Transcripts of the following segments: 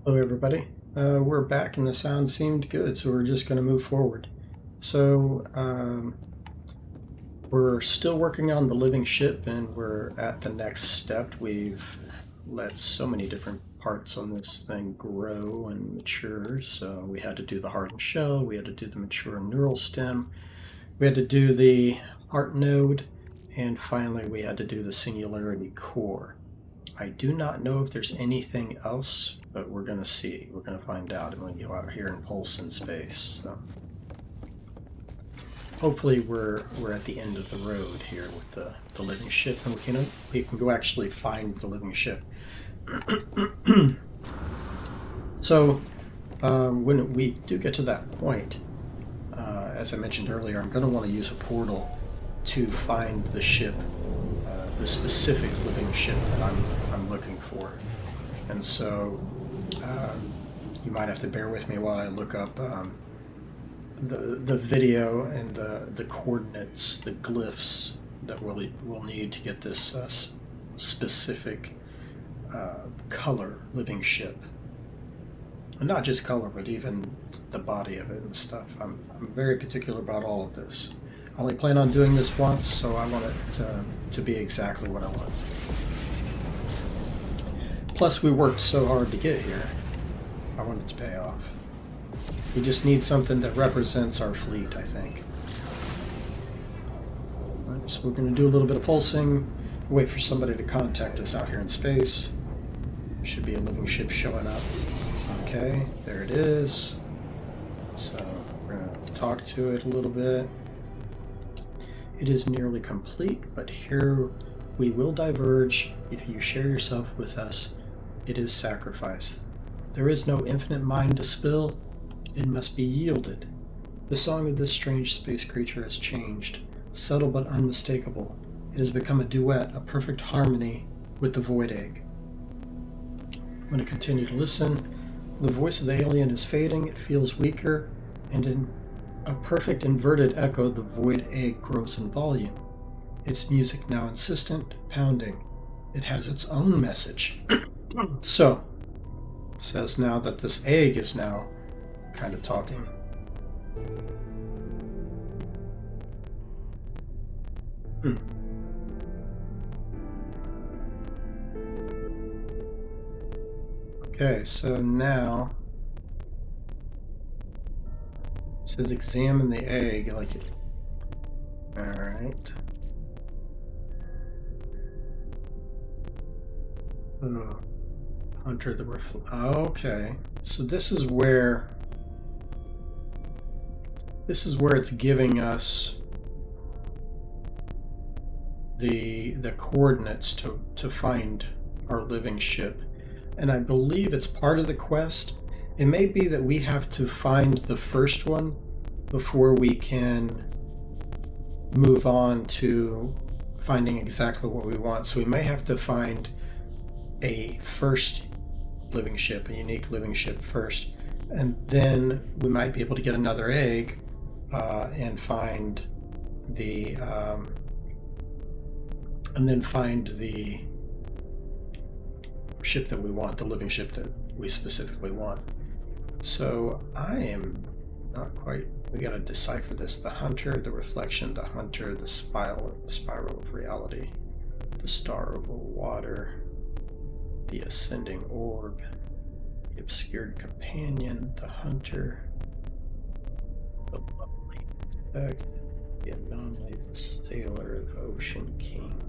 Hello everybody. We're back and the sound seemed good, so we're just going to move forward. So we're still working on the living ship and we're at the next step. We've let so many different parts on this thing grow and mature. So we had to do the hardened shell, we had to do the mature neural stem, we had to do the heart node, and finally we had to do the singularity core. I do not know if there's anything else, but we're going to see. We're going to find out when we go out here and pulse in space. So hopefully we're at the end of the road here with the living ship, and we can go actually find the living ship. So when we do get to that point, as I mentioned earlier, I'm going to want to use a portal to find the ship, the specific living ship that I'm looking for. And so you might have to bear with me while I look up the video and the coordinates, the glyphs that we'll need to get this specific color living ship. And not just color, but even the body of it and stuff. I'm very particular about all of this. I only plan on doing this once, so I want it to be exactly what I want. Plus, we worked so hard to get here. I want it to pay off. We just need something that represents our fleet, I think. Right, so we're going to do a little bit of pulsing, wait for somebody to contact us out here in space. There should be a living ship showing up. Okay, there it is. So we're going to talk to it a little bit. It is nearly complete, but here we will diverge. If you share yourself with us, it is sacrifice. There is no infinite mind to spill. It must be yielded. The song of this strange space creature has changed, subtle but unmistakable. It has become a duet, a perfect harmony with the void egg. I'm going to continue to listen. The voice of the alien is fading. It feels weaker, and in a perfect inverted echo, the void egg grows in volume. Its music now insistent, pounding. It has its own message. So, it says now that this egg is now kind of talking. Okay, so now it says examine the egg, like it. Alright. Oh, Hunter the okay. So this is where it's giving us the coordinates to find our living ship. And I believe it's part of the quest. It may be that we have to find the first one before we can move on to finding exactly what we want. So we may have to find a first living ship, a unique living ship first, and then we might be able to get another egg and find the ship that we want, the living ship that we specifically want. So I am not quite, we gotta decipher this. The hunter, the reflection, the hunter, the spiral of reality, the star over water, the ascending orb, the obscured companion, the hunter, the lovely insect, the anomaly, the sailor, the ocean king.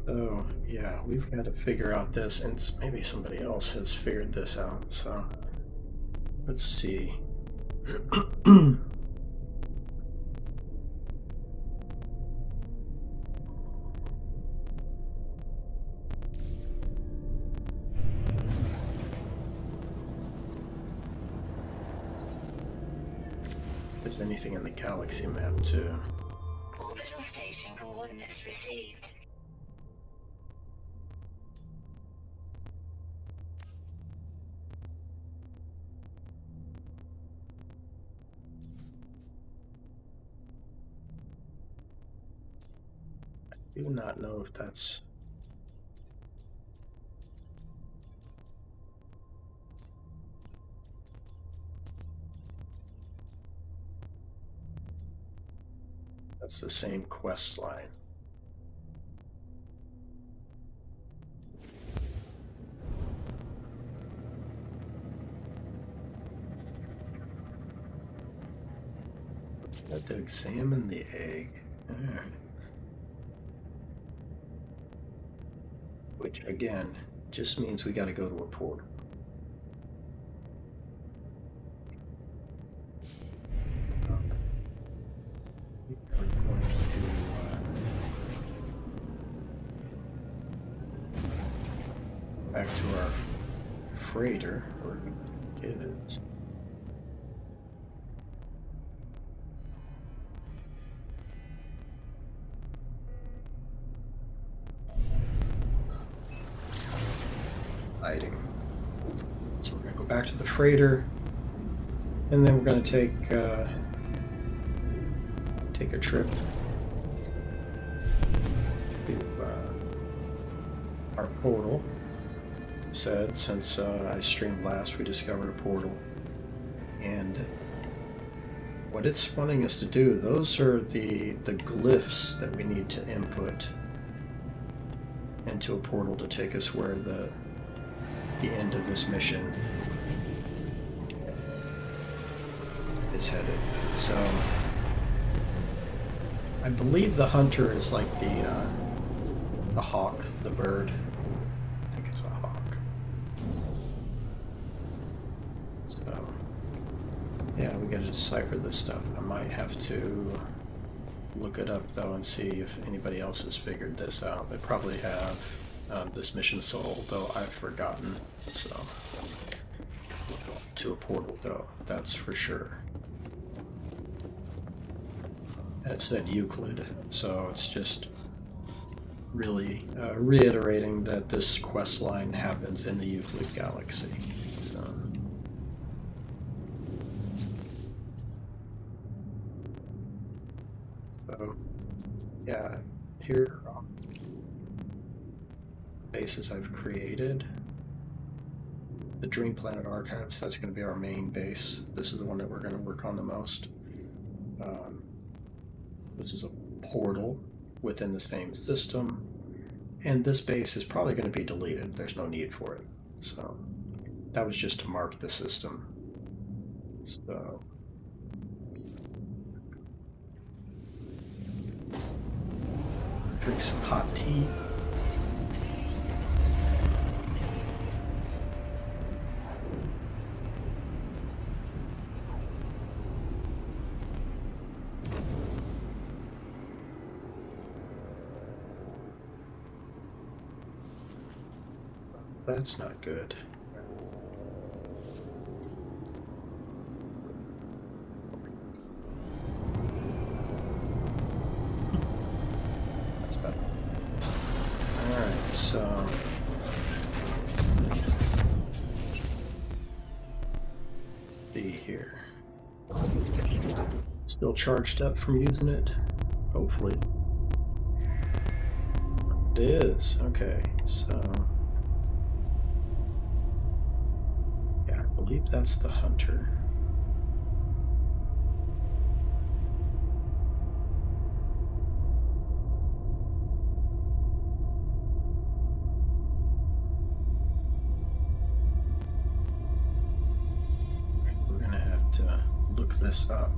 So yeah, we've got to figure out this, and maybe somebody else has figured this out. So let's see. If there's anything in the galaxy map too. Orbital station coordinates received. I do not know if that's That's the same quest line. I had to examine the egg. Alright. Which, again, just means we gotta go to a portal. We're going to back to our freighter, where it is. Lighting. So we're going to go back to the freighter, and then we're going to take a trip to our portal. Said since I streamed last, we discovered a portal, and what it's wanting us to do, those are the glyphs that we need to input into a portal to take us where the end of this mission is headed. So I believe the hunter is like the hawk, the bird. I think it's a hawk. So yeah, we gotta decipher this stuff. I might have to look it up though and see if anybody else has figured this out. They probably have. This mission soul, though I've forgotten. So to a portal though, that's for sure. And it said Euclid, so it's just really reiterating that this quest line happens in the Euclid galaxy. So yeah, here bases I've created. The Dream Planet Archives, that's going to be our main base. This is the one that we're going to work on the most. This is a portal within the same system, and this base is probably going to be deleted. There's no need for it. So that was just to mark the system. So drink some hot tea. That's not good. That's better. Alright, so see here. Still charged up from using it? Hopefully. It is. Okay, so I believe that's the hunter. We're gonna have to look this up.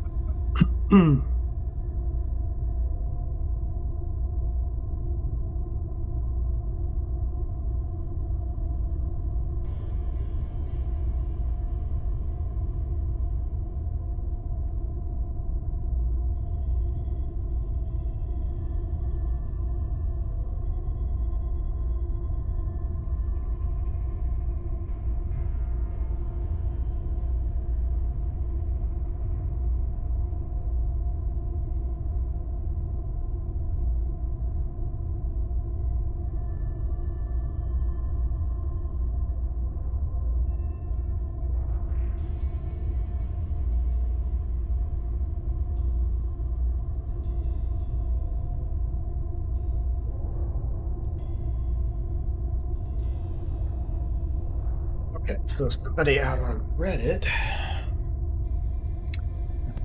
Okay, so somebody out on Reddit,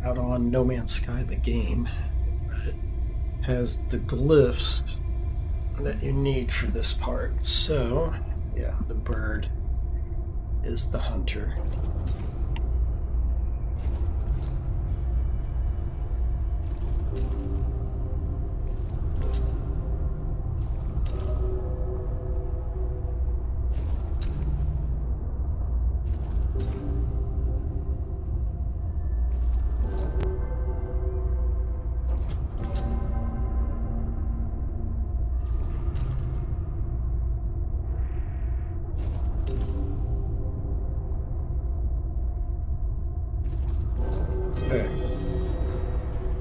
out on No Man's Sky, the game, Reddit, has the glyphs that you need for this part. So, yeah, the bird is the hunter. Okay.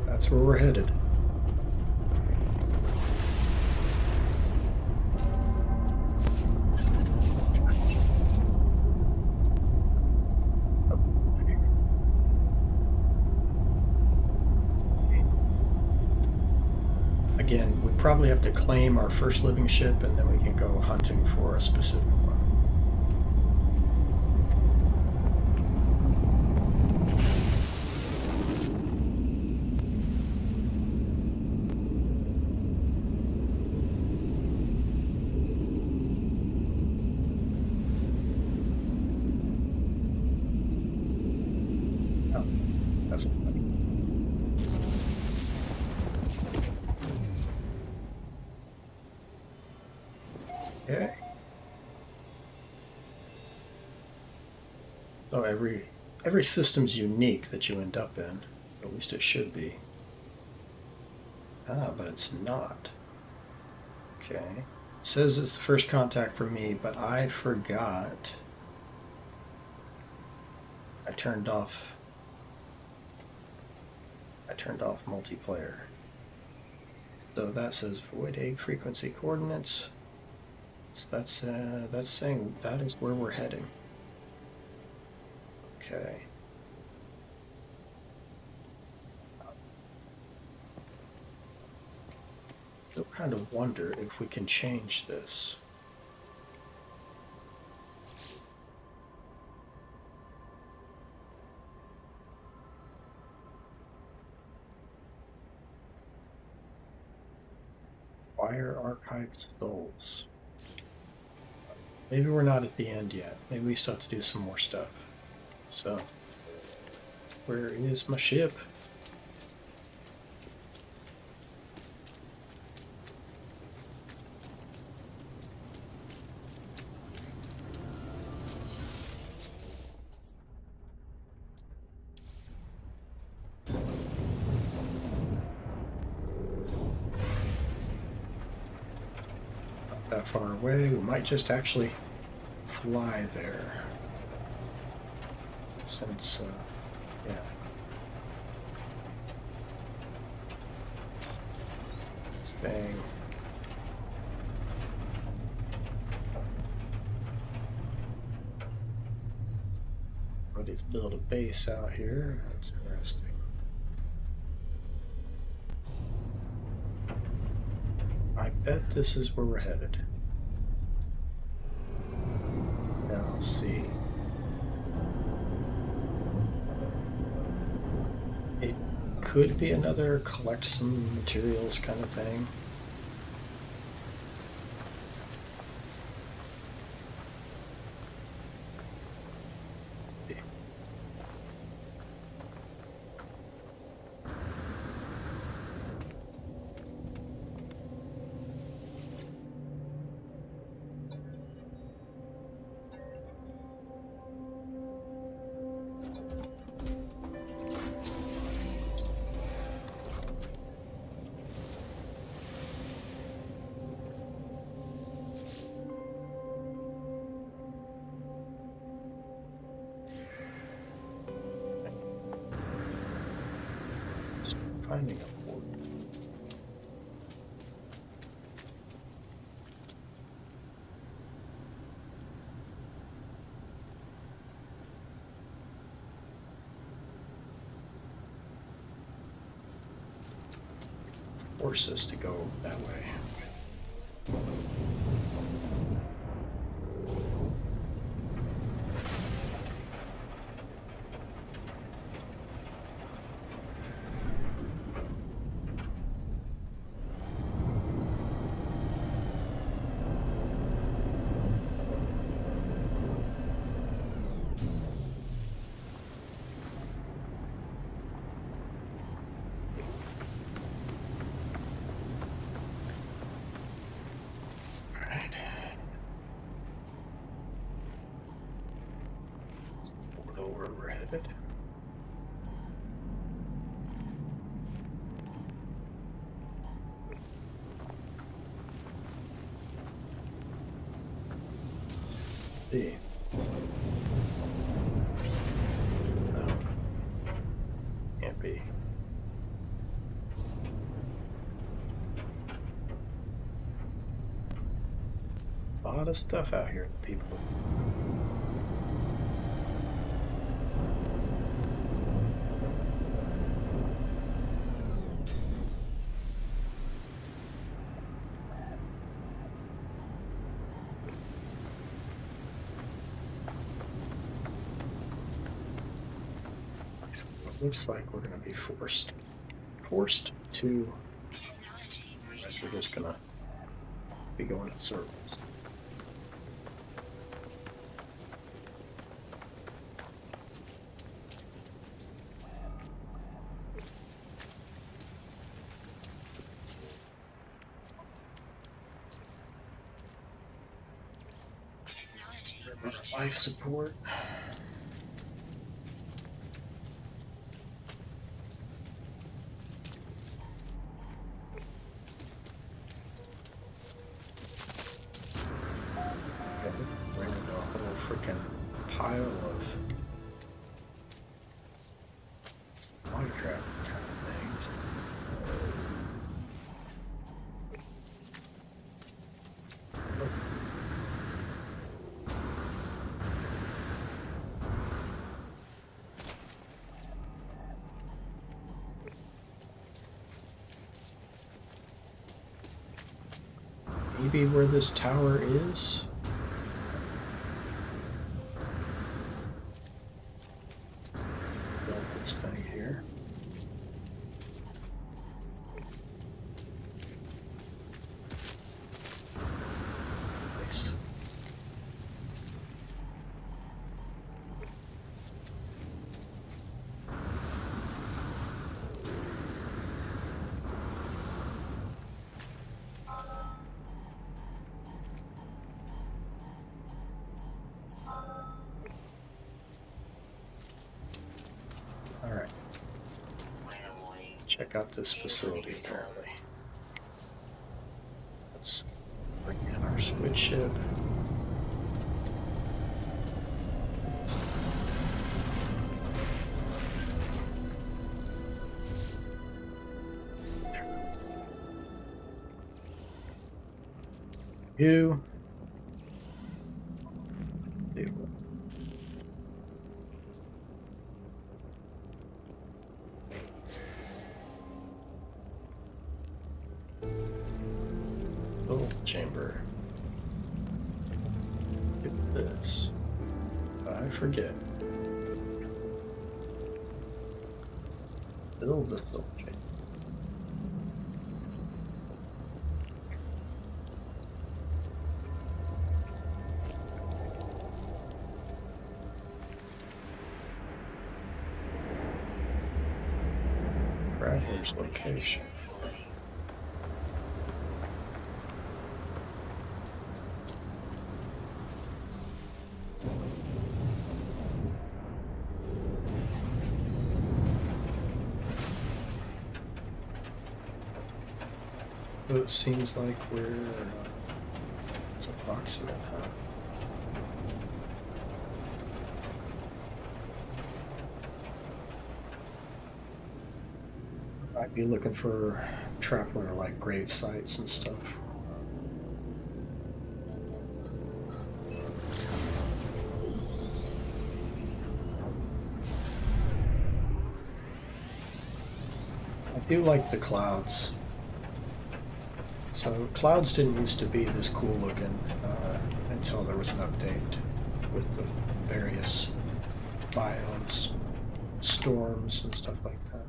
That's where we're headed. Again, we probably have to claim our first living ship and then we can go hunting for a specific one. Oh, that's okay. So every system's unique that you end up in. At least it should be. Ah, but it's not. Okay. It says it's the first contact for me, but I forgot. I turned off multiplayer. So that says void egg frequency coordinates. So that's saying that is where we're heading. Okay. Still kind of wonder if we can change this. Wire archived souls. Maybe we're not at the end yet. Maybe we still have to do some more stuff. So, where is my ship? Not that far away. We might just actually fly there. Since, yeah. Staying. Somebody's built a base out here. That's interesting. I bet this is where we're headed. Now, let's see. It could be another collect some materials kind of thing. Finding a port. Force us to go that way. it. See. No. Can't be. A lot of stuff out here, people. Looks like we're going to be forced to. Guess we're just going to be going in circles. Life support. We're into a whole freaking pile of water trap kind of things. Maybe where this tower is? Build this thing here. Nice. Alright. Check out this facility apparently. Let's bring in our squid ship. You. Little chamber. Get this. I forget. Build this little chamber. Traveler's location. So it seems like we're it's approximate, huh? I'd be looking for trapware like grave sites and stuff. I do like the clouds. So clouds didn't used to be this cool looking until there was an update with the various biomes, storms and stuff like that.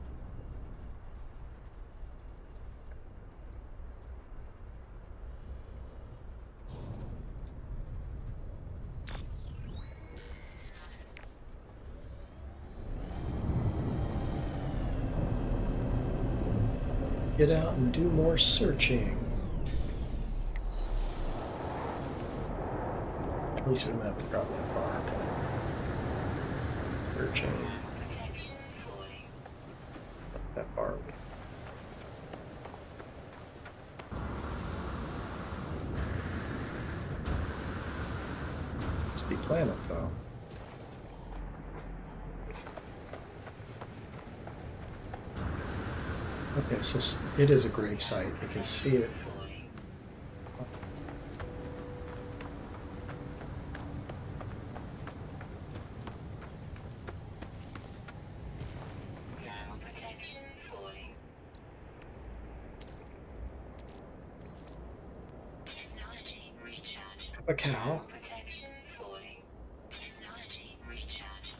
Get out and do more searching. At least we don't have to drop that far. Okay. Air chain. Protection falling. That barb. It's the planet, though. Okay, so it is a grave site. You can see it. Falling. Thermal protection falling. Technology recharge. A cow. Thermal protection falling. Technology recharge.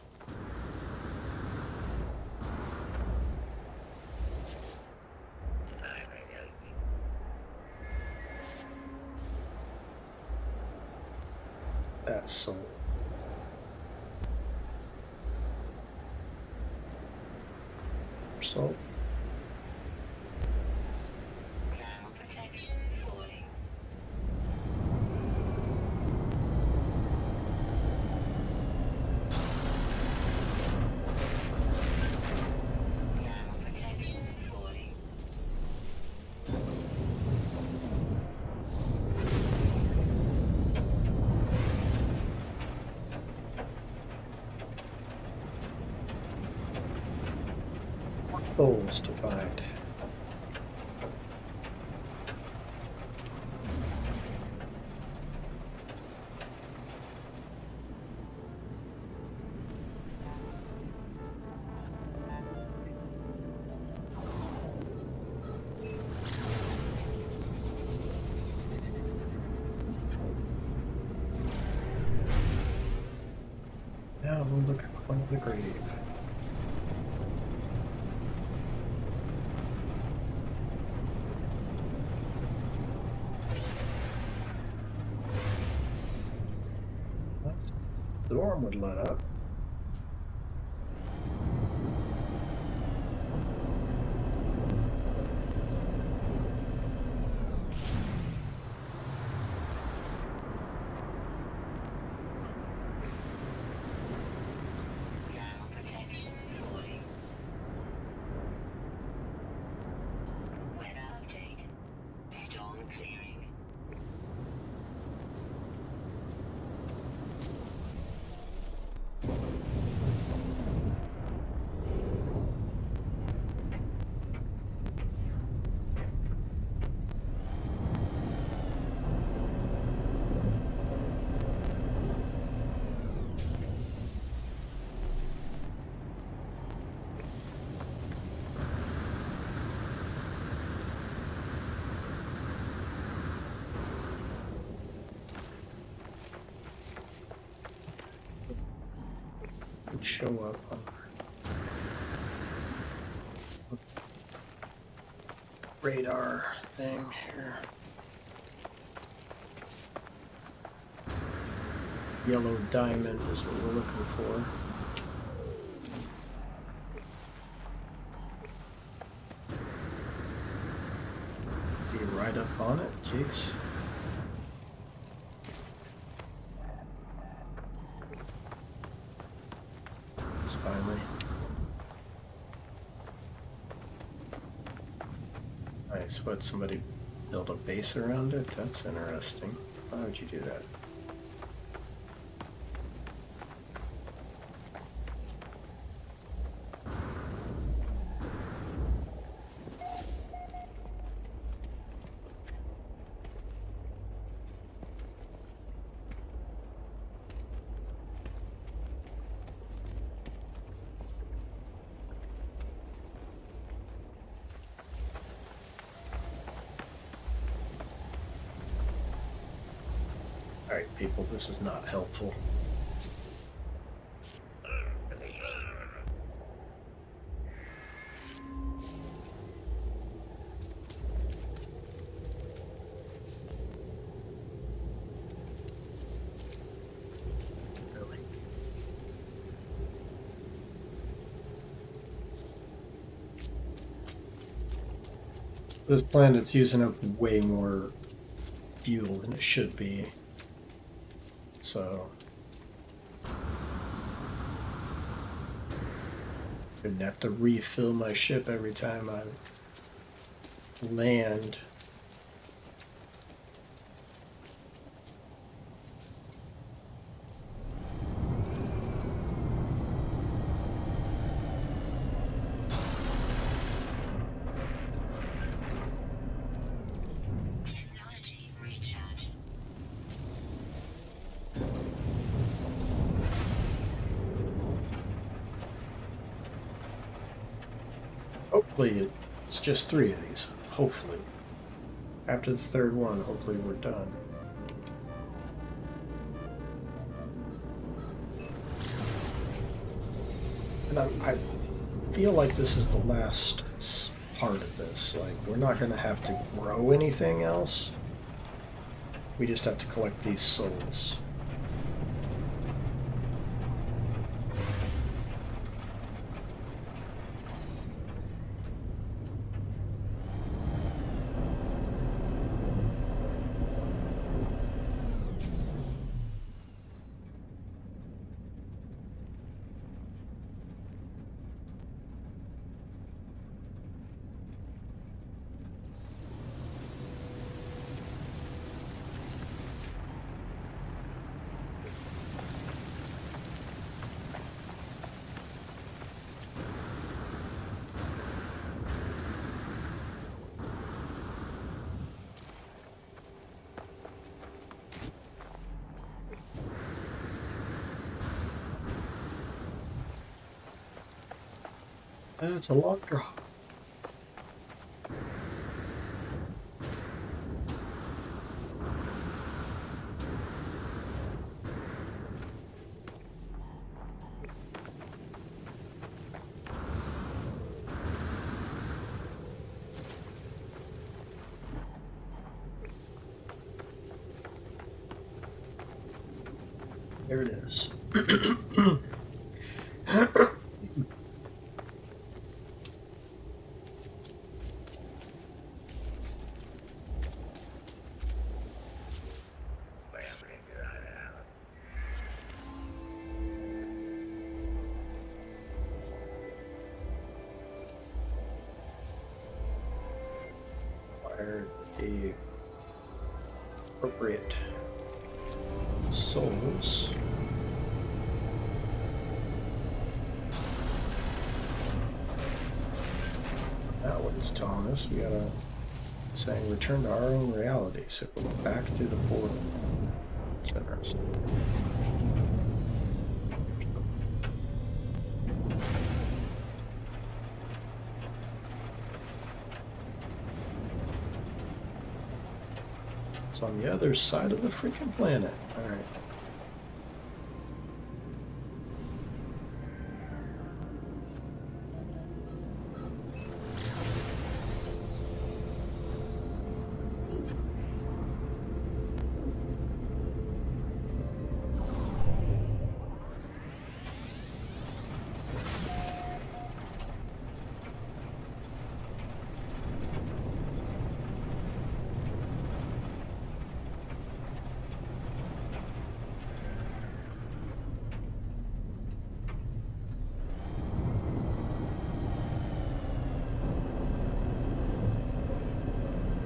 That's so. So. Thermal protection falling. Thermal protection falling. Souls to find. Now we'll look at one of the grave. The dorm would let up. Thermal protection falling. Weather update. Storm clearing. Would show up on our radar thing here. Yellow diamond is what we're looking for. Be right up on it, jeez. It's finally. Nice. What, somebody build a base around it? That's interesting. Why would you do that? Alright, people, this is not helpful. Really? This planet's using up way more fuel than it should be. So Didn't have to refill my ship every time I land. Technology recharge. Hopefully it's just 3 of these. Hopefully. After the 3rd one, hopefully we're done. And I feel like this is the last part of this. Like, we're not going to have to grow anything else. We just have to collect these souls. That's a long drop. There it is. Acquire the appropriate souls. Now what it's telling us, we gotta saying return to our own reality. So go back to the portal. It's interesting. It's on the other side of the freaking planet. Alright.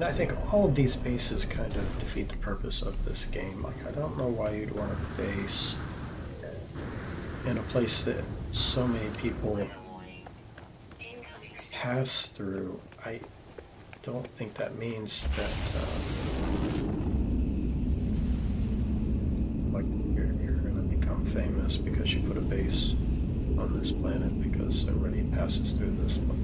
I think all of these bases kind of defeat the purpose of this game. Like, I don't know why you'd want a base in a place that so many people pass through. I don't think that means that like you're going to become famous because you put a base on this planet because everybody passes through this place.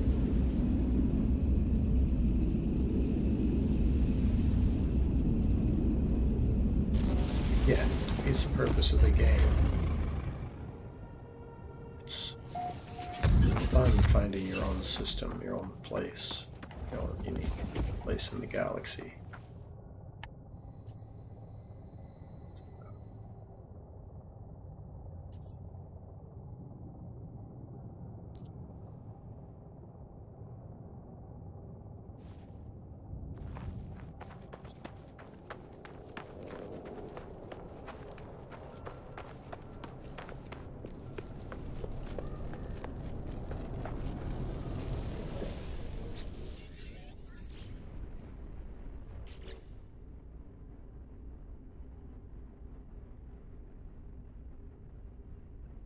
Yeah, it's the purpose of the game. It's fun finding your own system, your own place, your own unique place in the galaxy.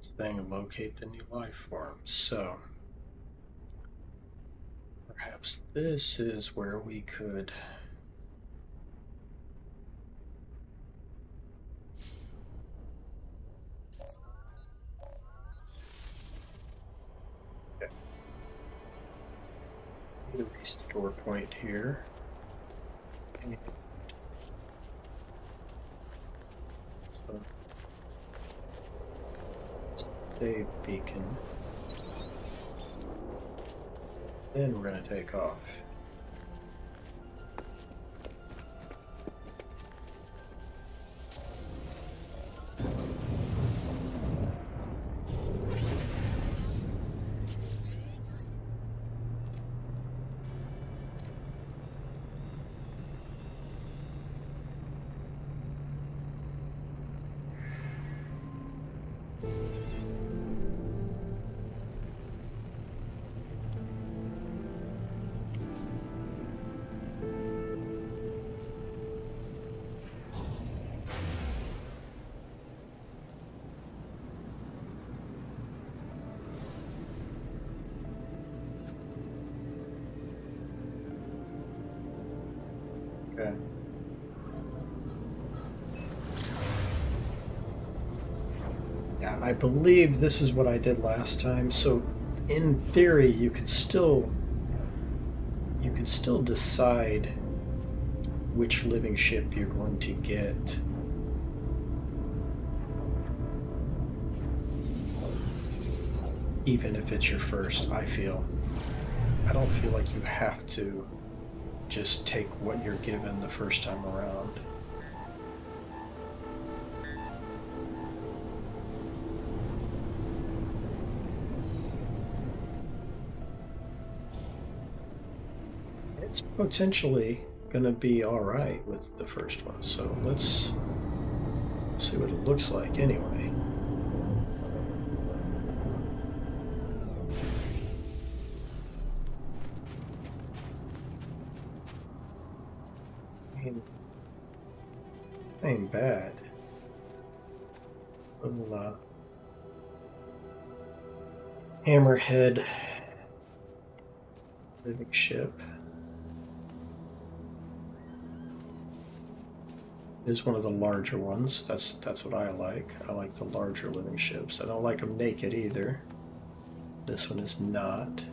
this thing and locate the new life form. So perhaps this is where we could need a restore point here. And so save beacon. Then we're going to take off. Okay. Yeah, I believe this is what I did last time. So in theory, you could still decide which living ship you're going to get. Even if it's your first, I don't feel like you have to just take what you're given the first time around. It's potentially going to be all right with the first one, so let's see what it looks like anyway. Ain't bad. Little hammerhead living ship. It is one of the larger ones. That's what I like. I like the larger living ships. I don't like them naked either. This one is not.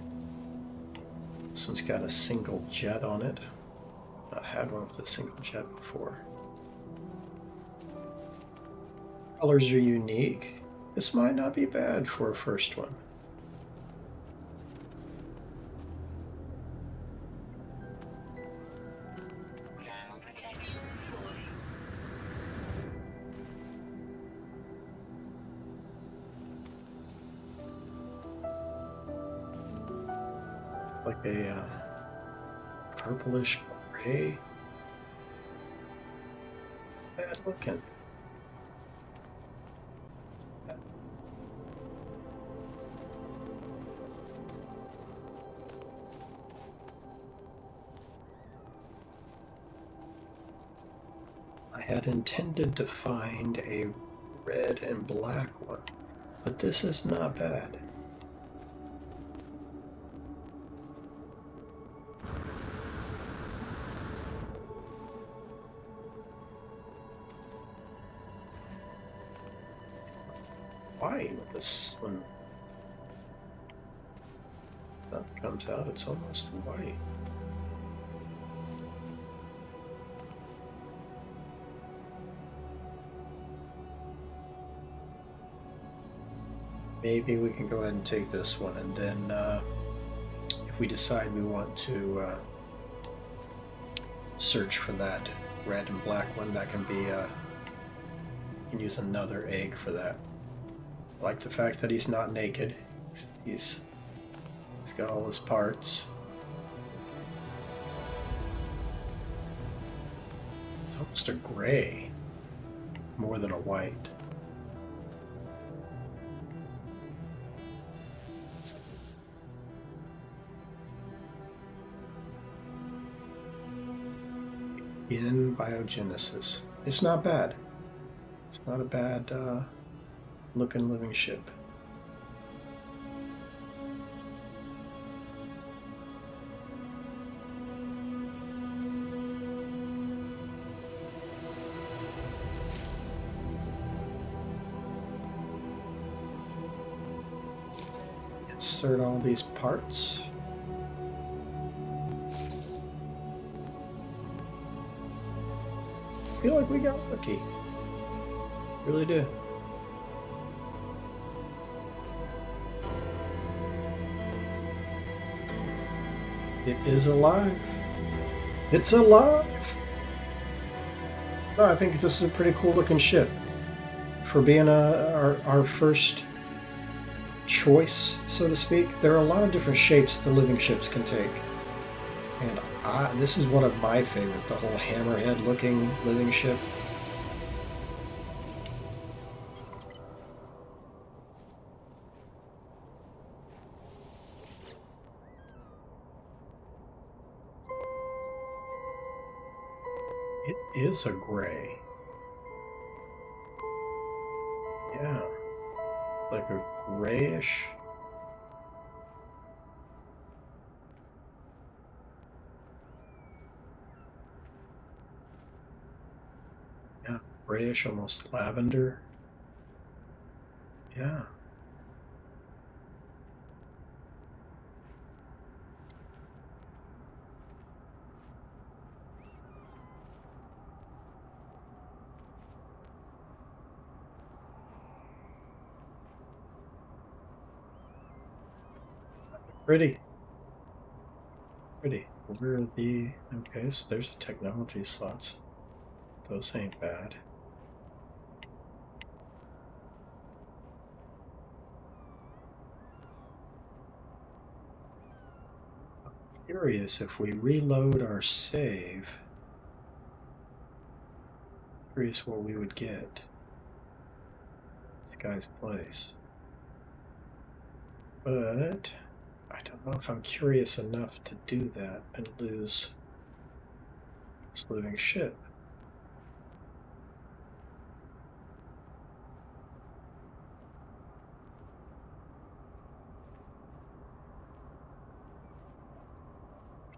This one's got a single jet on it. I've not had one with a single jet before. Colors are unique. This might not be bad for a first one. Thermal protection fully. Like a purplish gray. Bad looking. I had intended to find a red and black one, but this is not bad. Why with this when that comes out, it's almost white. Maybe we can go ahead and take this one, and then if we decide we want to search for that red and black one, that can be you can use another egg for that. I like the fact that he's not naked. He's got all his parts. It's almost a gray more than a white. In biogenesis. It's not bad. It's not a bad looking living ship. insert all these parts. I feel like we got lucky. Really do. It is alive. It's alive! No, I think this is a pretty cool looking ship. For being our first choice, so to speak. There are a lot of different shapes the living ships can take. And this is one of my favorite, the whole hammerhead looking living ship. It is a gray. Yeah. Like a grayish. Yeah, grayish, almost lavender. Yeah. Pretty. Pretty. Where are the... Okay, so there's the technology slots. Those ain't bad. I'm curious if we reload our save. Curious what we would get. This guy's place. But I don't know if I'm curious enough to do that and lose this living ship.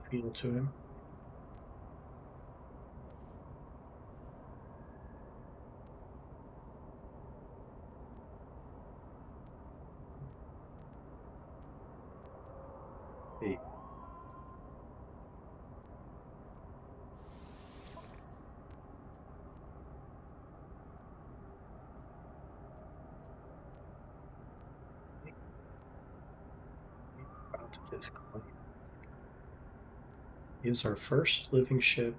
Appeal to him. Hey. About to just claim. Is our first living ship.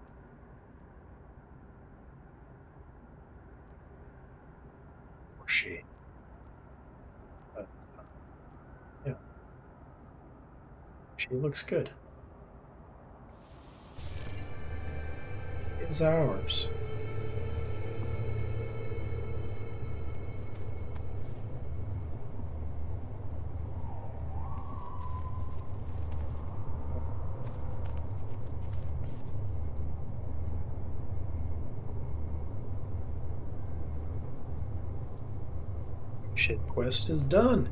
Or she. Yeah. She looks good. Is ours. Ship quest is done.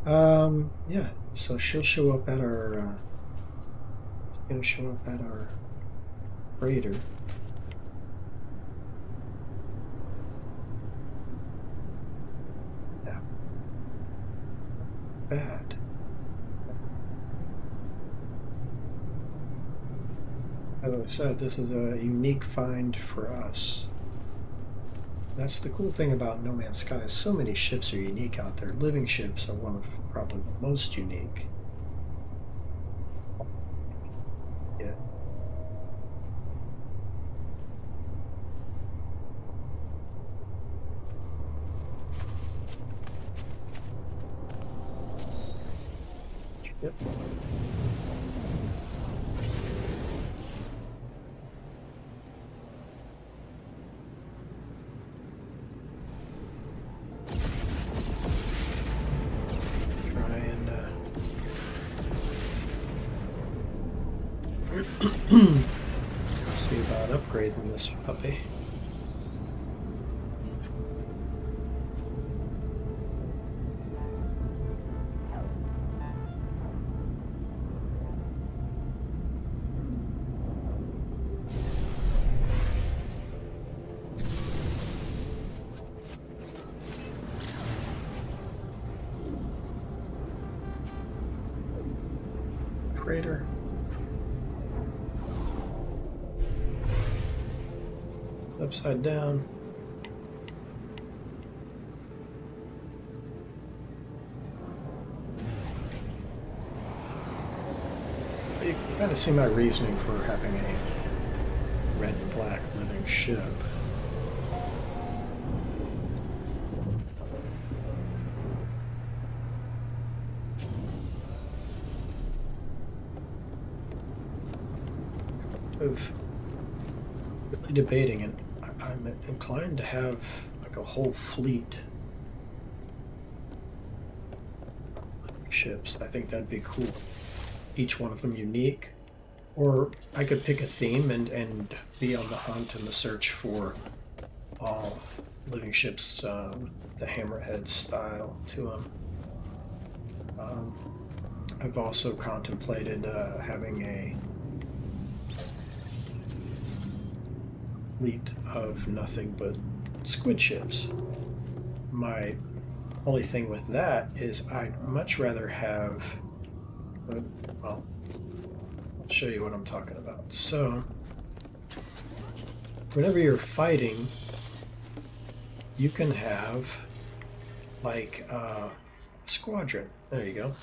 Yeah, so she'll show up at our she's gonna show up at our freighter. Yeah. Bad. As I said, this is a unique find for us. That's the cool thing about No Man's Sky. So many ships are unique out there. Living ships are one of probably the most unique. Yeah. Yep. See about upgrading this puppy. freighter. Upside down. You can kind of see my reasoning for having a red and black living ship. Of really debating, and I'm inclined to have like a whole fleet of ships. I think that'd be cool. Each one of them unique. Or I could pick a theme and be on the hunt and the search for all living ships, the hammerhead style to them. I've also contemplated having a fleet of nothing but squid ships. My only thing with that is I'd much rather have, well, I'll show you what I'm talking about. So, whenever you're fighting, you can have like a squadron. There you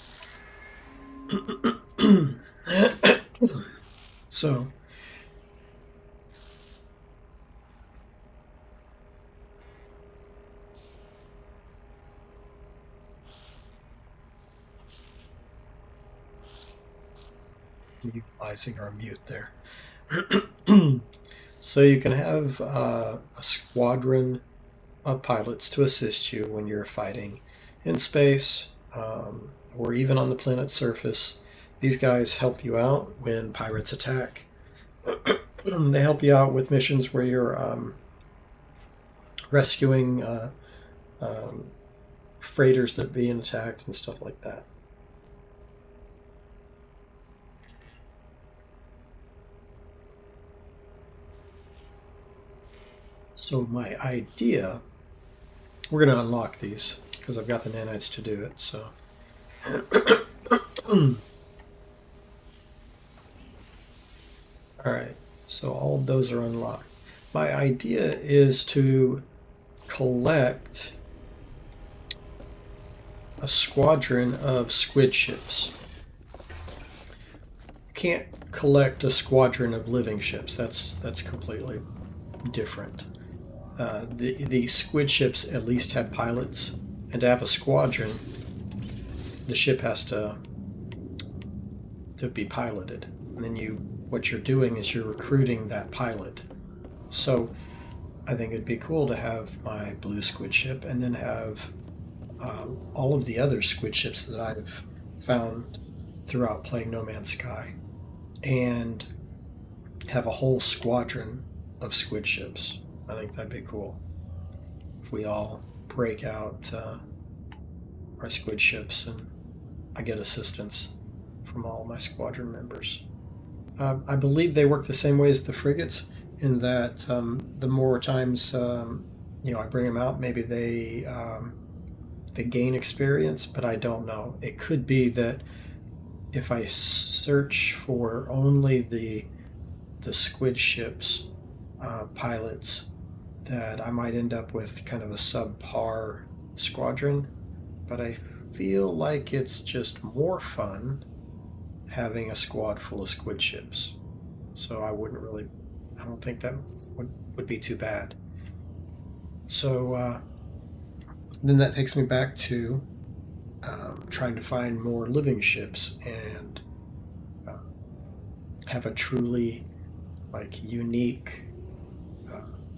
go. So, utilizing our mute there. So you can have a squadron of pilots to assist you when you're fighting in space, or even on the planet's surface. These guys help you out when pirates attack. They help you out with missions where you're rescuing freighters that are being attacked and stuff like that. So my idea, we're going to unlock these because I've got the nanites to do it. So, all right. So all of those are unlocked. My idea is to collect a squadron of squid ships. Can't collect a squadron of living ships. That's completely different. The squid ships at least have pilots, and to have a squadron, the ship has to be piloted. And then what you're doing is you're recruiting that pilot. So I think it'd be cool to have my blue squid ship and then have all of the other squid ships that I've found throughout playing No Man's Sky, and have a whole squadron of squid ships. I think that'd be cool if we all break out our squid ships and I get assistance from all my squadron members. I believe they work the same way as the frigates, in that the more times I bring them out, maybe they gain experience, but I don't know. It could be that if I search for only the squid ships pilots, that I might end up with kind of a subpar squadron. But I feel like it's just more fun having a squad full of squid ships. So I don't think that would be too bad. So then that takes me back to trying to find more living ships and have a truly unique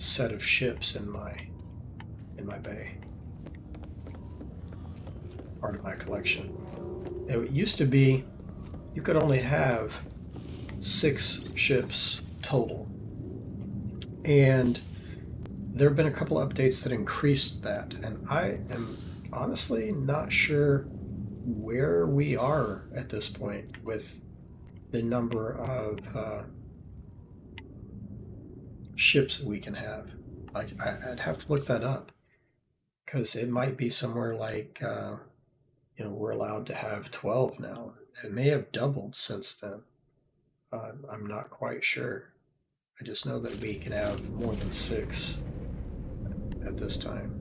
set of ships in my bay, part of my collection. It used to be you could only have 6 ships total, and there have been a couple updates that increased that, and I am honestly not sure where we are at this point with the number of ships that we can have. I'd have to look that up, because it might be somewhere like we're allowed to have 12 now, It may have doubled since then. I'm not quite sure. I just know that we can have more than 6 at this time.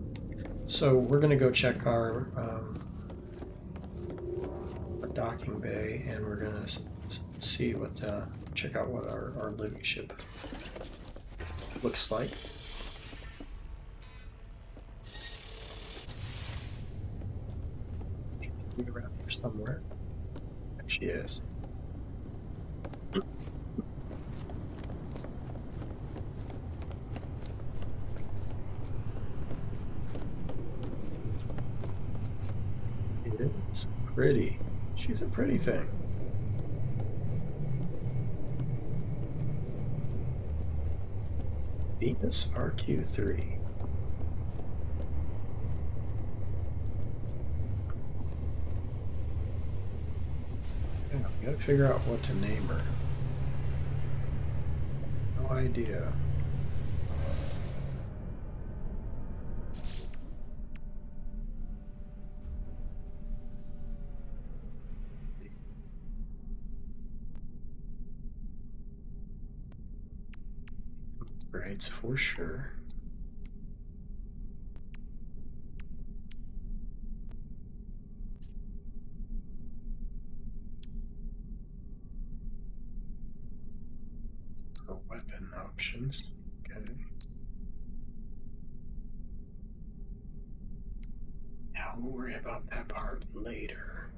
So we're going to go check our docking bay, and we're going to see what, check out what our living ship looks like. She's around here somewhere. There she is. It is pretty. She's a pretty thing. Venus RQ3. Yeah, we gotta figure out what to name her. No idea. Grades for sure. So weapon options. Okay. Now we'll worry about that part later.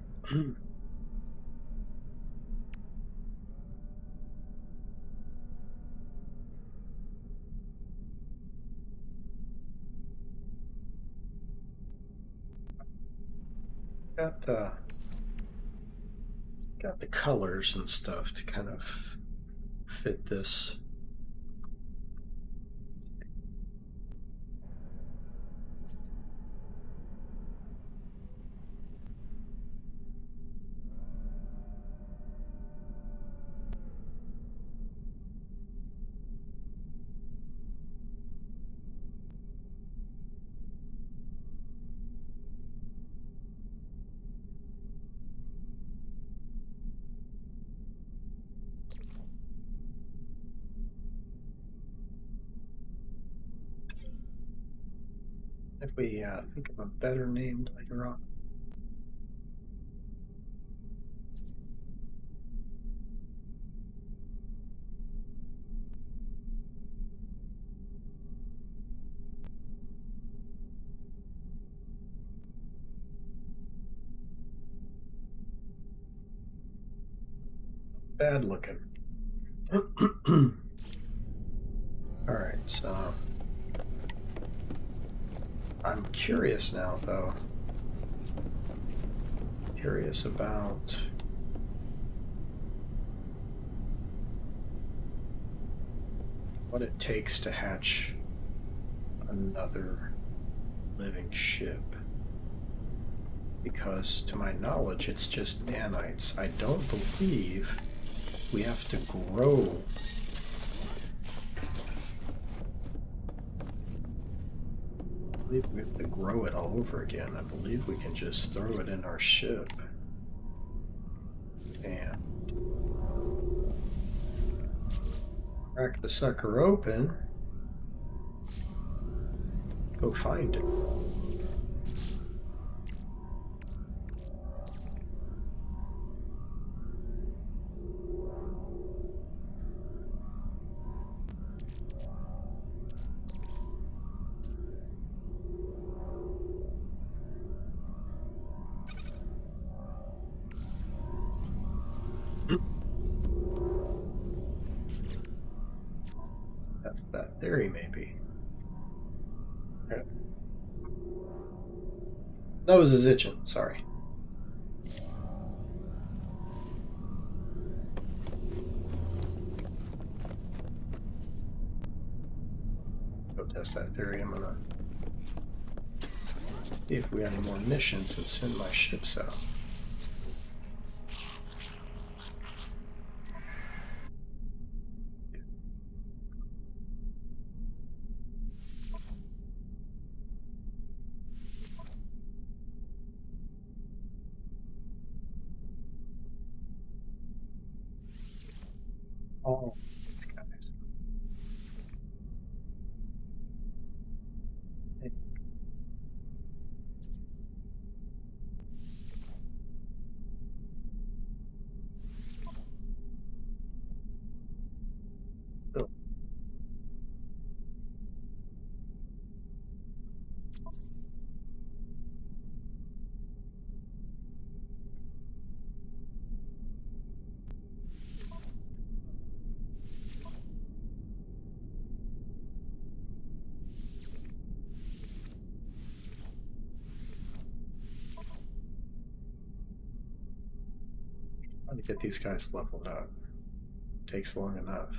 Got the colors and stuff to kind of fit this. If we think of a better name later on. Bad looking. All right, so I'm curious now, though. Curious about what it takes to hatch another living ship. Because to my knowledge, it's just nanites. I don't believe we have to grow. I believe we have to grow it all over again. I believe we can just throw it in our ship. And crack the sucker open. Go find it. That's that theory, maybe. Okay. Nose is itching, sorry. Go test that theory. I'm gonna see if we have any more missions and send my ships out. want to get these guys leveled up. Takes long enough.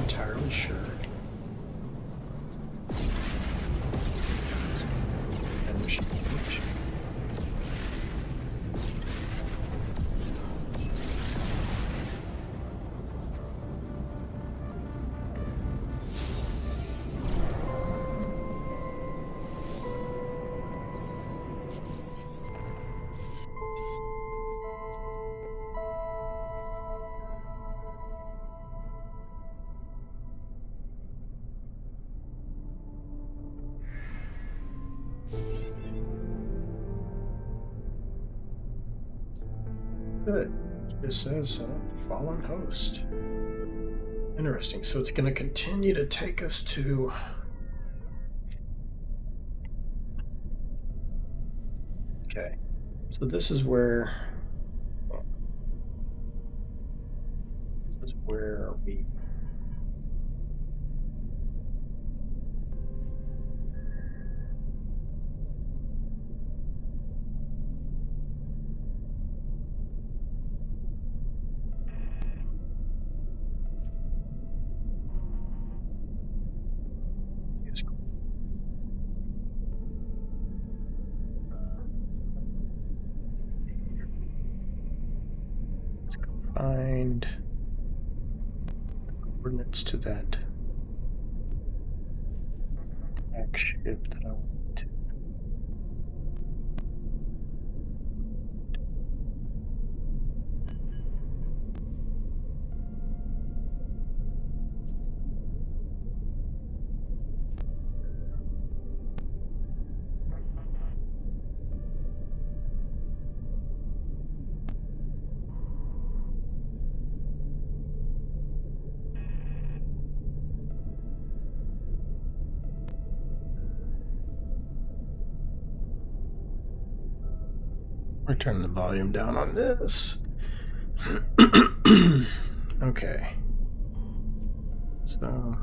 Entirely sure. And machine. Good. It says fallen host. Interesting. So it's going to continue to take us to okay. So this is where we find the coordinates to that back ship that I want to. We're turning the volume down on this. Okay. So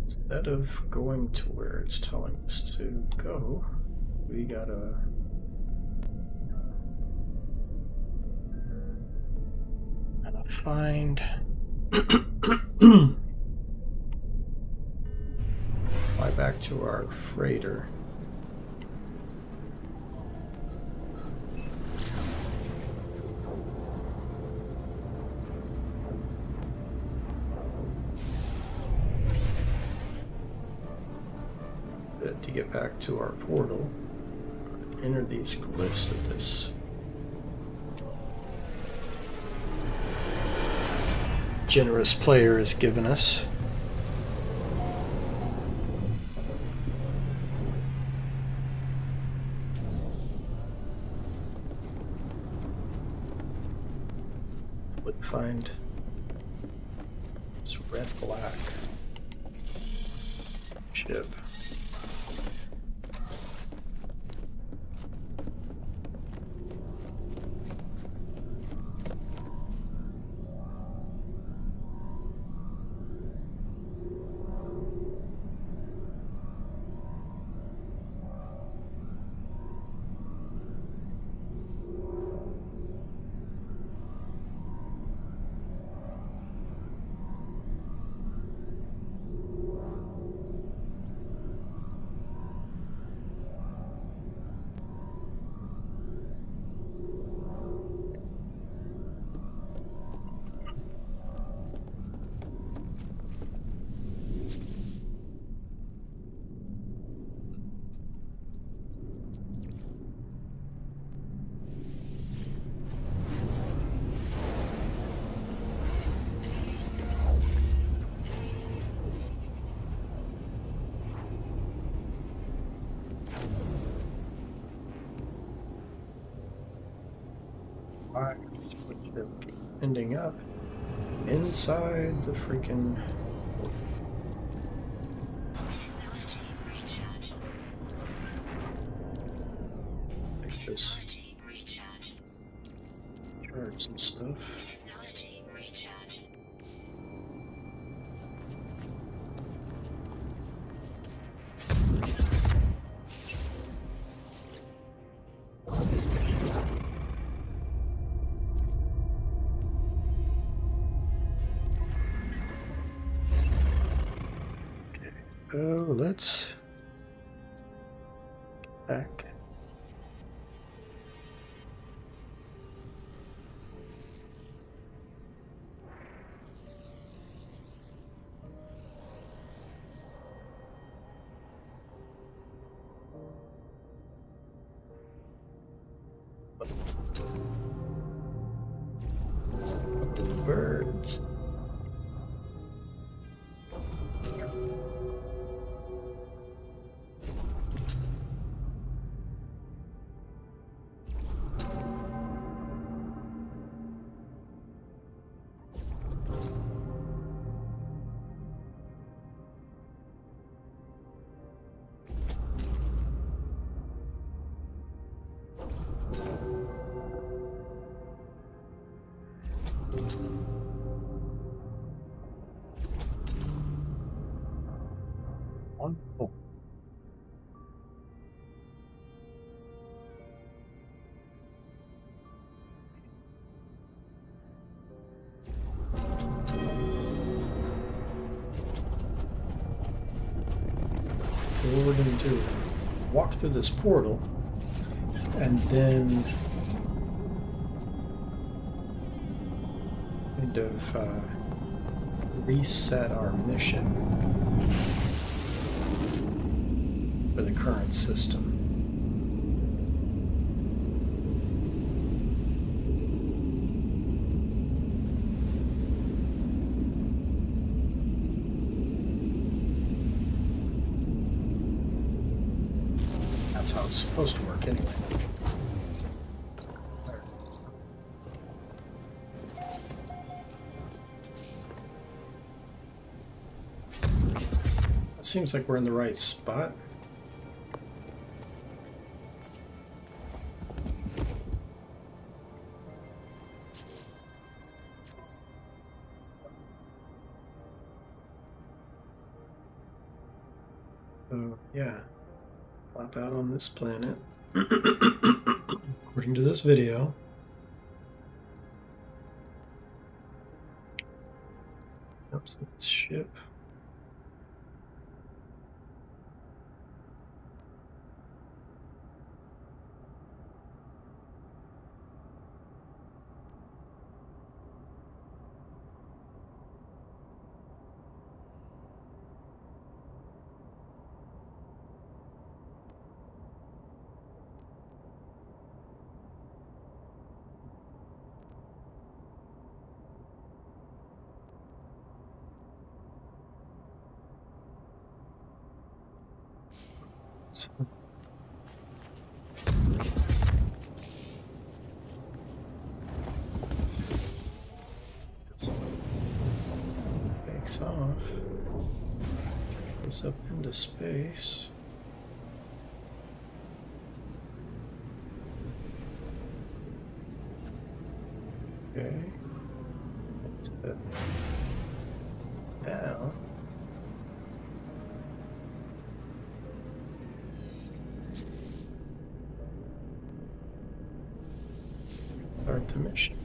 instead of going to where it's telling us to go, we gotta find fly back to our freighter. To get back to our portal. enter these glyphs that this generous player has given us. Would find this red black ship. Ending up inside the freaking this charge some stuff. Oh, let's back. The birds. Wonderful. What we're going to do, walk through this portal, and then kind of reset our mission for the current system. That's how it's supposed to work anyway. It seems like we're in the right spot. So, yeah, pop out on this planet, according to this video. Oops, this ship. Takes off. Goes up into space. Okay. Down. Start the mission.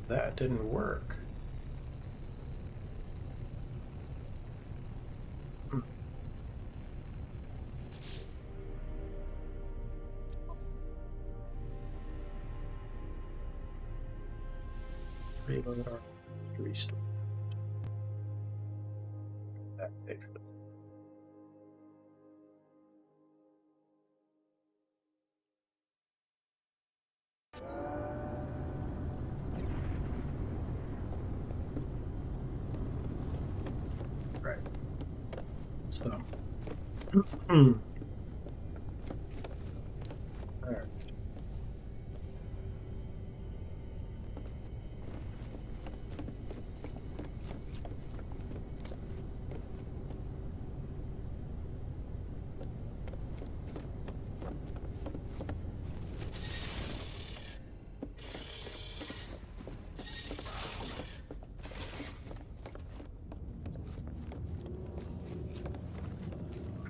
That didn't work. Reload our restore. That takes it. Right. So. All right.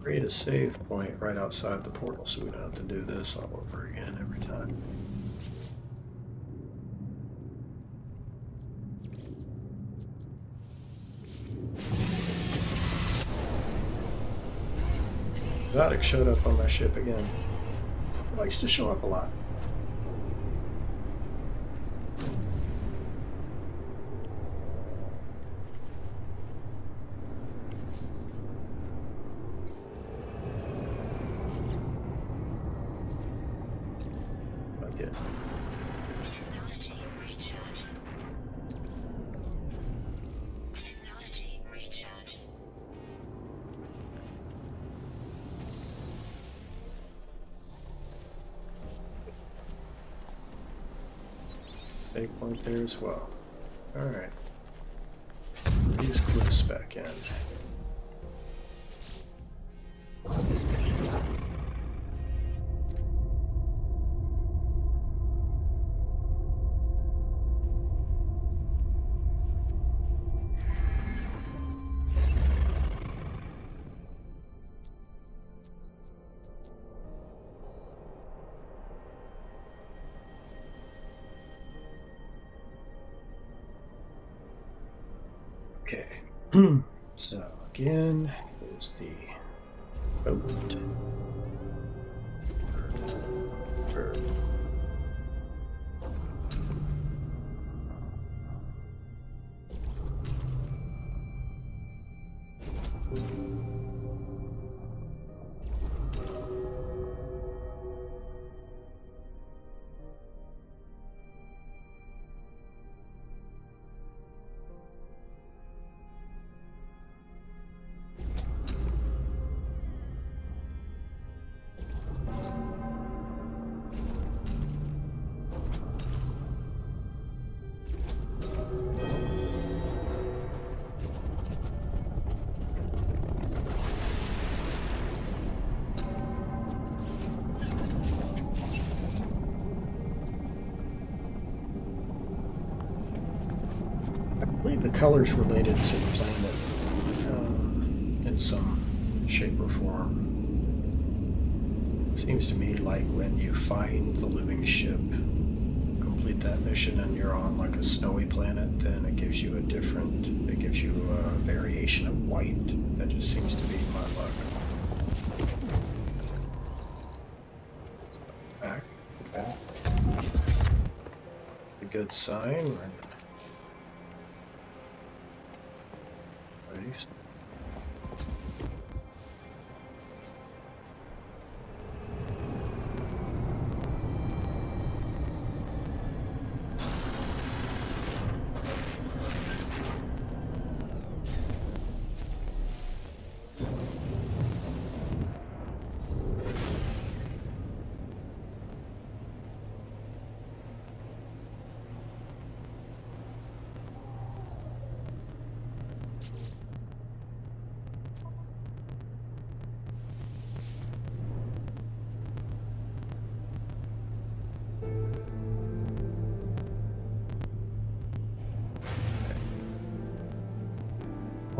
Create a save point right outside the portal so we don't have to do this all over again every time. Exotic showed up on my ship again. It likes to show up a lot. Technology recharge. Technology recharge. Big point there as well. Alright. These clips back in. Okay. So again, is the boat. Bird. I believe the color's related to the planet in some shape or form. Seems to me like when you find the living ship, complete that mission, and you're on like a snowy planet, then it gives you a variation of white. That just seems to be my luck. Back. Okay. A good sign.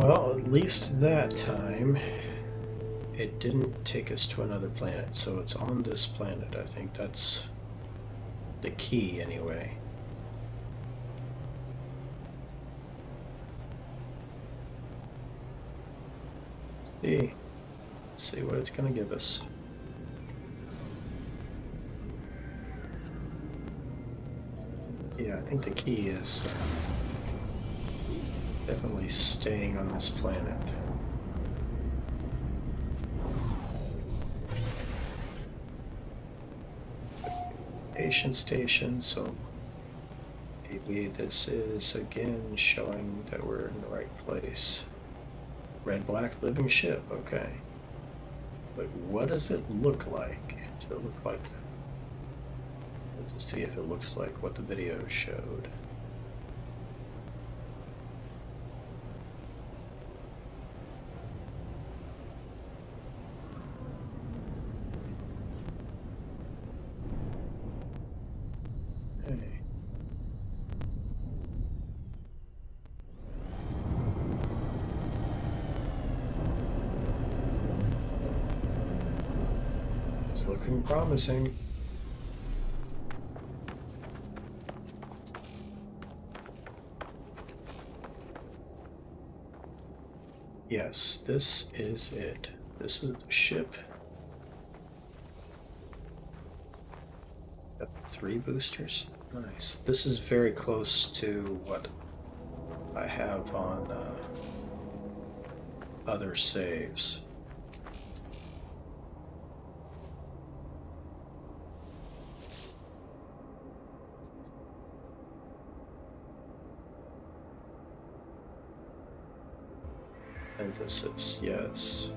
Well, at least that time it didn't take us to another planet, so it's on this planet. I think that's the key anyway. Let's see what it's going to give us. Yeah, I think the key is definitely staying on this planet. Station, so maybe this is again showing that we're in the right place. Red, black, living ship, okay. But what does it look like? Does it look like... Let's see if it looks like what the video showed. It's looking promising. Yes, this is it. This is the ship. Got 3 boosters. Nice. This is very close to what I have on other saves. Synthesis, yes.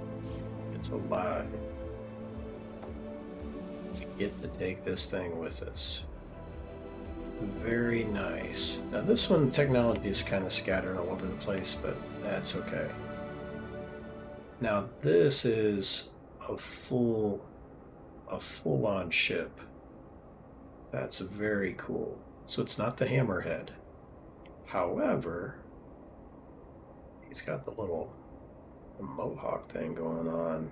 It's a lie. We get to take this thing with us. Very nice. Now this one, technology is kind of scattered all over the place, but that's okay. Now this is a full-on ship. That's very cool. So it's not the hammerhead. However, he's got the little mohawk thing going on.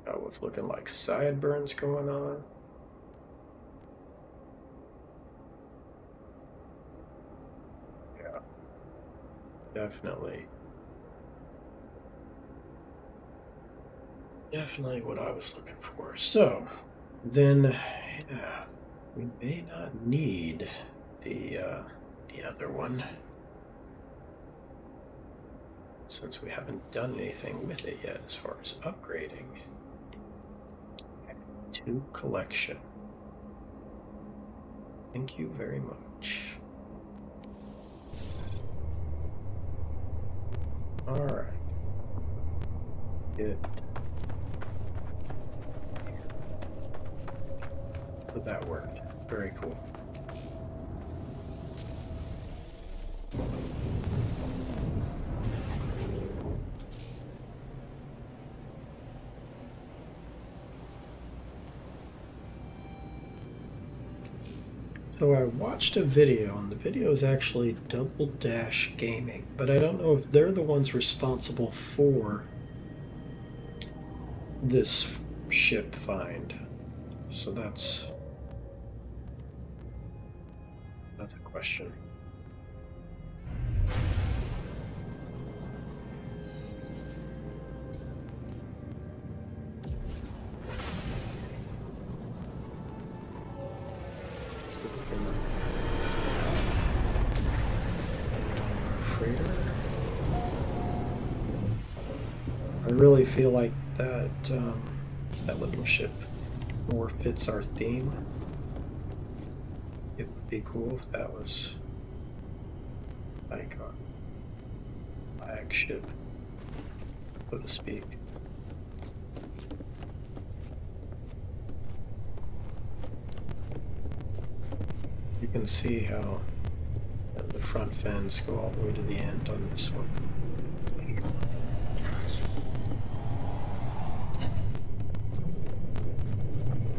Got what's looking like sideburns going on. Yeah, definitely. Definitely what I was looking for. So, then, yeah, we may not need the other one, since we haven't done anything with it yet as far as upgrading. To collection. Thank you very much. All right. Good. So that worked. Very cool. So I watched a video, and the video is actually Double Dash Gaming, but I don't know if they're the ones responsible for this ship find. So that's a question. I really feel like that that little ship more fits our theme. It would be cool if that was like a flagship, so to speak. You can see how the front fins go all the way to the end on this one.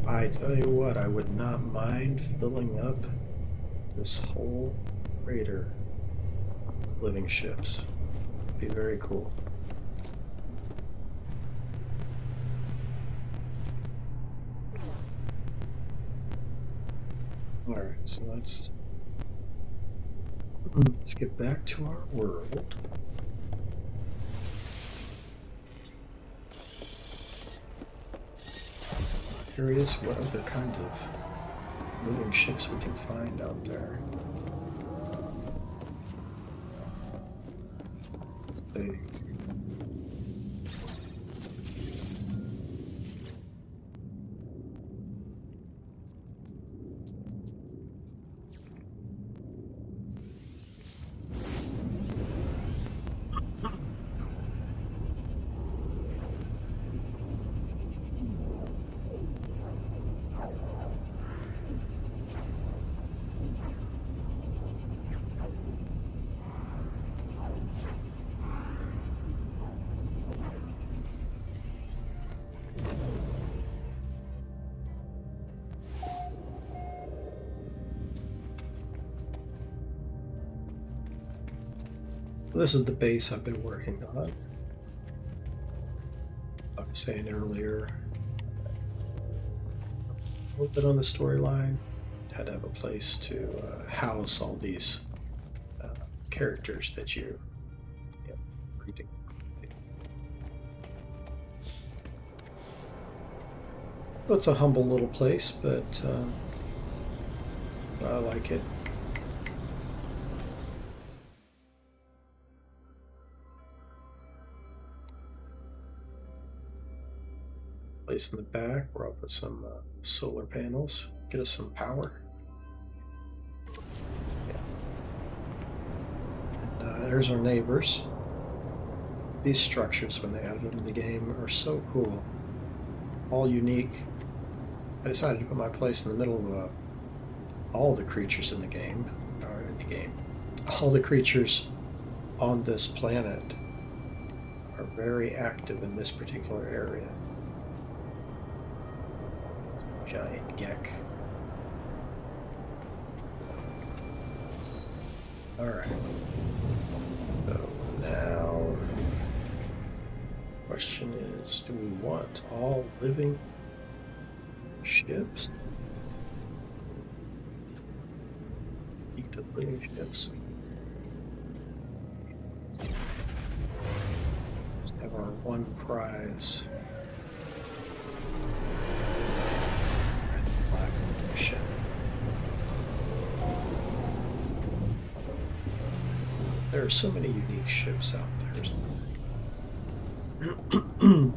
I I tell you what, I would not mind filling up this whole crater with living ships. Be very cool. Alright, so let's get back to our world. Curious what other kind of moving ships we can find out there. They This is the base I've been working on. Like I was saying earlier, a little bit on the storyline. Had to have a place to house all these characters that you're reading. So it's a humble little place, but I like it. Place in the back where I'll put some solar panels, get us some power. Yeah. And there's our neighbors. These structures, when they added them to the game, are so cool. All unique. I decided to put my place in the middle of all the creatures in the game. All the creatures on this planet are very active in this particular area. Giant gek. Alright. So now, question is, do we want all living ships? Eat of living ships. Just have our one prize. Ship. There are so many unique ships out there, isn't there?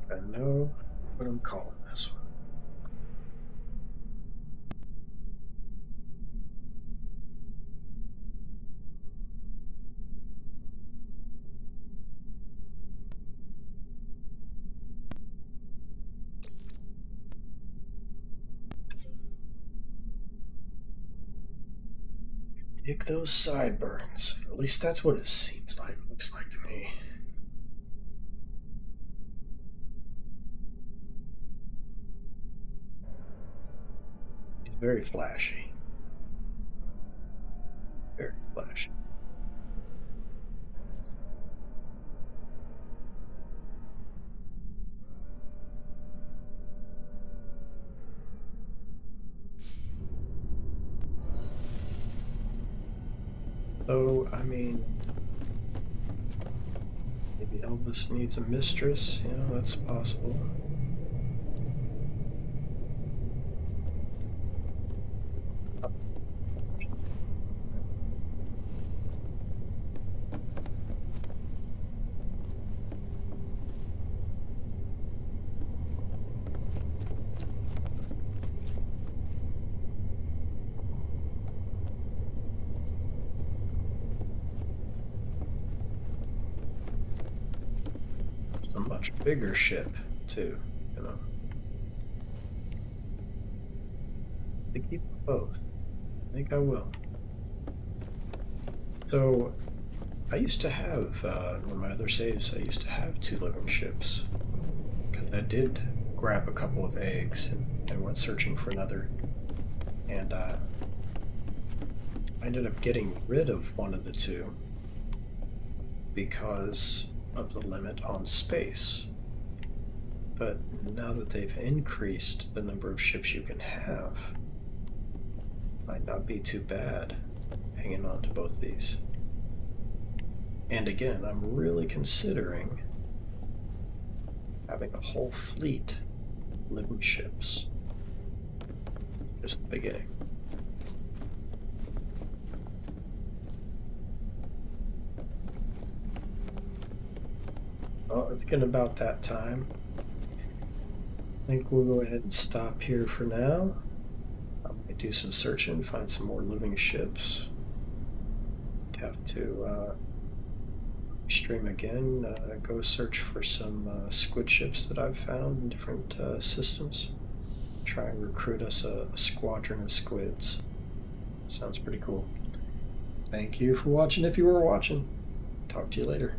I know what I'm calling this one. Dig those sideburns. At least that's what it seems like, looks like to me. He's very flashy. Very flashy. So, I mean, maybe Elvis needs a mistress, you know, that's possible. much bigger ship, too, you know. To keep both. I think I will. So, I used to have, one of my other saves, I used to have 2 living ships. Because I did grab a couple of eggs and went searching for another. And I ended up getting rid of one of the 2 because of the limit on space. But now that they've increased the number of ships you can have, might not be too bad hanging on to both these. And again, I'm really considering having a whole fleet of living ships. Just the beginning. Well, I think in about that time, I think we'll go ahead and stop here for now. I'm going to do some searching, find some more living ships. Have to stream again, go search for some squid ships that I've found in different systems. Try and recruit us a squadron of squids. Sounds pretty cool. Thank you for watching if you were watching. Talk to you later.